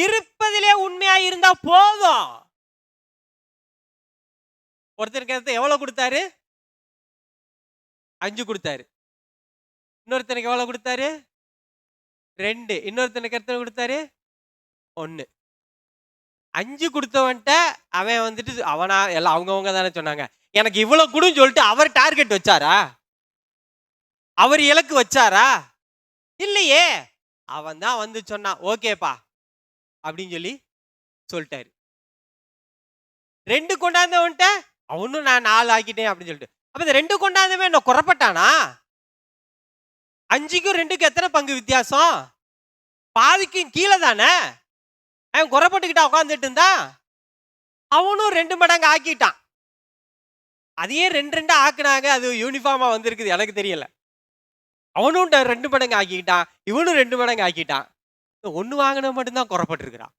இருப்பதிலே உண்மையா இருந்தா போதும். ஒருத்தருக்கு எவ்வளவு கொடுத்தாரு? 5 கொடுத்தாரு. இன்னொருத்தனுக்கு எவ்வளவு கொடுத்தாரு? 2. இன்னொருத்தனுக்கு எத்தனை கொடுத்தாரு? 1. 5 கொடுத்தவன்ட்ட அவன் வந்துட்டு அவனா எல்லாம் அவங்கவங்க தானே சொன்னாங்க. எனக்கு இவ்வளவு கொடுன்னு சொல்லிட்டு அவர் டார்கெட் வச்சாரா? அவர் இலக்கு வச்சாரா? இல்லையே. அவன் தான் வந்து சொன்னான், ஓகேப்பா அப்படின்னு சொல்லி சொல்லிட்டாரு. 2 கொண்டாந்தவன்ட்ட அவனும் நான் 4 ஆக்கிட்டேன் அப்படின்னு சொல்லிட்டு. அப்ப இந்த 2 கொண்டாந்தவன் என்ன குறைப்பட்டானா? 5க்கும் 2க்கும் எத்தனை பங்கு வித்தியாசம்? பாதிக்கும் கீழே தானே. அவன் குறைப்பட்டுக்கிட்டா உட்காந்துட்டு இருந்தா, அவனும் 2 மடங்கு ஆக்கிட்டான். அதையே 2 ஆக்குனாங்க. அது யூனிஃபார்மா வந்திருக்குது, எனக்கு தெரியல. அவனும் 2 மடங்கு ஆக்கிக்கிட்டான், இவனும் 2 மடங்கு ஆக்கிட்டான். 1 வாங்கின மட்டும்தான் குறைப்பட்டு இருக்கிறான்.